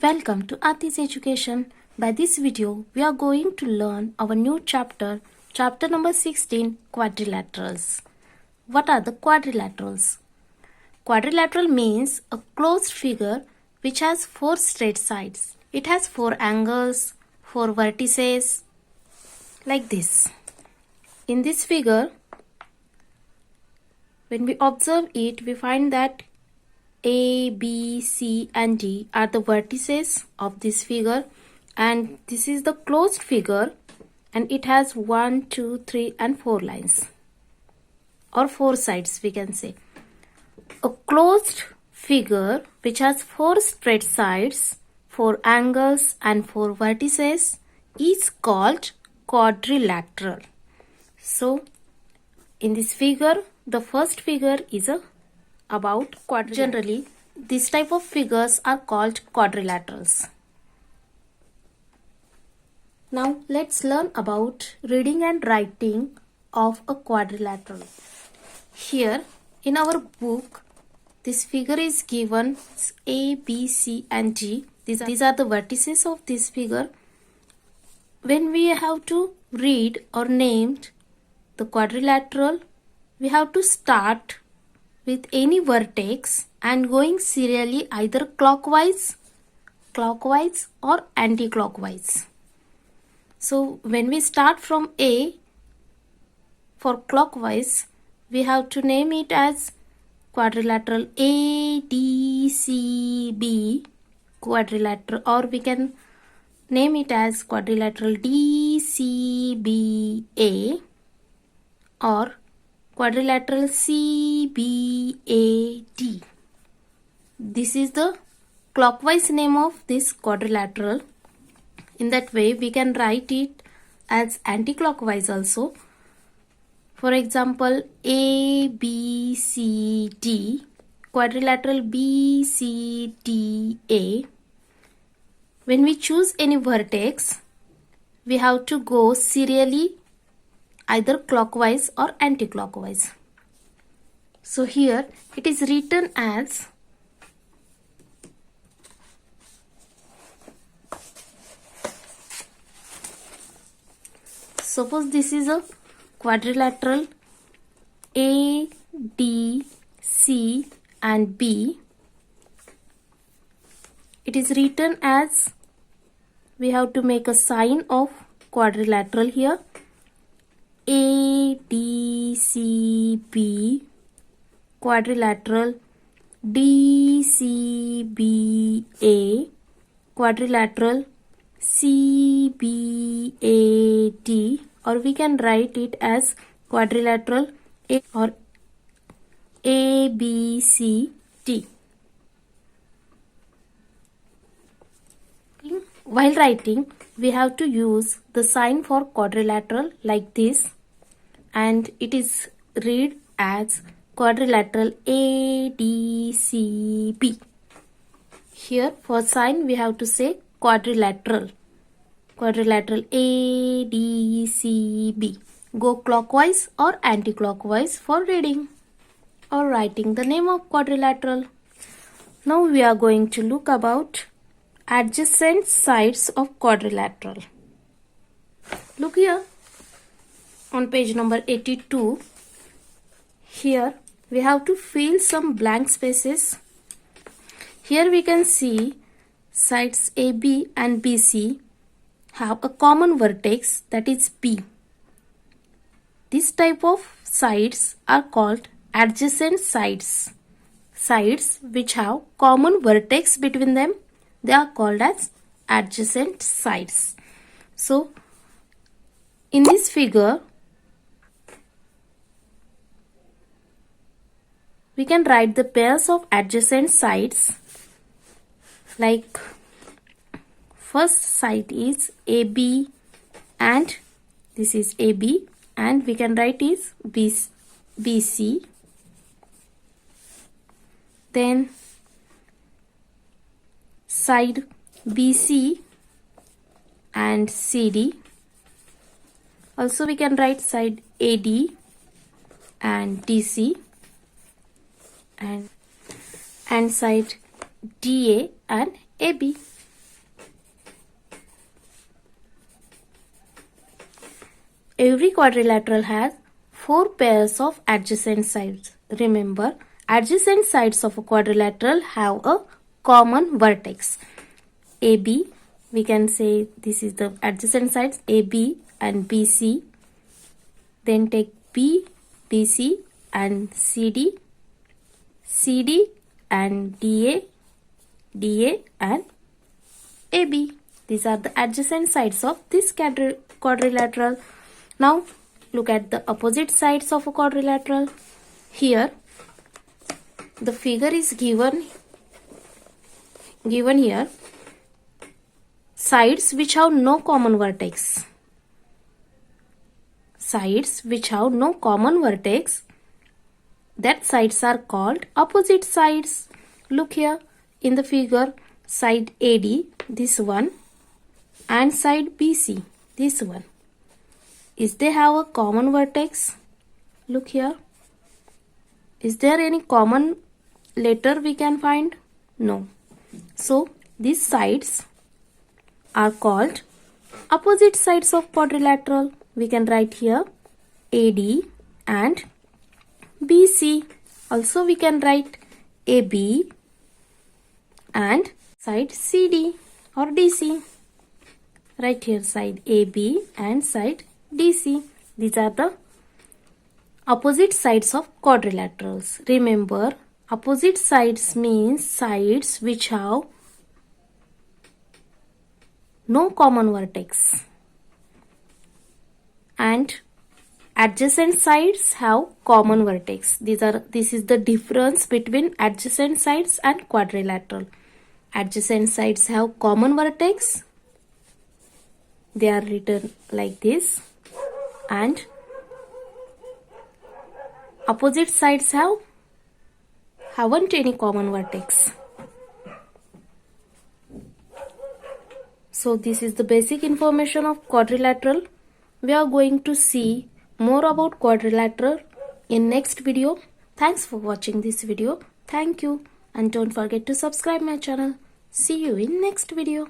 Welcome to Ati's Education. By this video, we are going to learn our new chapter, chapter number 16, quadrilaterals. What are the quadrilaterals? Quadrilateral means a closed figure which has four straight sides. It has four angles, four vertices, like this. In this figure, when we observe it, we find that A, B, C and D are the vertices of this figure, and this is the closed figure, and it has 1, 2, 3 and 4 lines or 4 sides, we can say. A closed figure which has 4 straight sides, 4 angles and 4 vertices is called quadrilateral. So in this figure, the first figure is about quadrilateral. Generally, this type of figures are called quadrilaterals. Now let's learn about reading and writing of a quadrilateral. Here in our book, this figure is given A, B, C and D. These are the vertices of this figure. When we have to read or name the quadrilateral, we have to start with any vertex and going serially either clockwise or anti-clockwise. So when we start from A for clockwise, we have to name it as quadrilateral ADCB quadrilateral, or we can name it as quadrilateral DCBA or quadrilateral CBAD. This is the clockwise name of this quadrilateral. In that way, we can write it as anti-clockwise also. For example, ABCD, quadrilateral BCDA. When we choose any vertex, we have to go serially either clockwise or anti-clockwise. So here it is written as suppose this is a quadrilateral A, D, C and B. It is written as, we have to make a sign of quadrilateral here. ADCB quadrilateral DCBA quadrilateral CBAD, or we can write it as quadrilateral A or ABCD. While writing, we have to use the sign for quadrilateral like this, and it is read as quadrilateral ADCB. Here for sign we have to say quadrilateral ADCB. Go clockwise or anti-clockwise for reading or writing the name of quadrilateral. Now we are going to look about adjacent sides of quadrilateral. Look here on page number 82. Here we have to fill some blank spaces. Here we can see sides AB and BC have a common vertex, that is B. This type of sides are called adjacent sides. Sides which have common vertex between them, they are called as adjacent sides. So in this figure, we can write the pairs of adjacent sides. Like first side is AB and this is AB, and we can write is BC. Then side BC and CD. Also we can write side AD and DC, and side DA and AB. Every quadrilateral has 4 pairs of adjacent sides. Remember, adjacent sides of a quadrilateral have a common vertex. AB, we can say this is the adjacent sides AB and BC. Then take B, DC and CD, CD and DA, DA and AB. These are the adjacent sides of this quadrilateral. Now look at the opposite sides of a quadrilateral. Here the figure is given here. Sides which have no common vertex. Sides which have no common vertex, that sides are called opposite sides. Look here in the figure, side AD, this one, and side BC, this one. Is they have a common vertex? Look here. Is there any common letter we can find? No. So these sides are called opposite sides of quadrilateral. We can write here AD and BC. Also we can write AB and side CD or DC. Right here side AB and side DC. These are the opposite sides of quadrilaterals. Remember, opposite sides means sides which have no common vertex, and adjacent sides have common vertex. This is the difference between adjacent sides and quadrilateral. Adjacent sides have common vertex. They are written like this, and opposite sides haven't any common vertex. So this is the basic information of quadrilateral. We are going to see more about quadrilateral in next video. Thanks for watching this video. Thank you, and don't forget to subscribe my channel. See you in next video.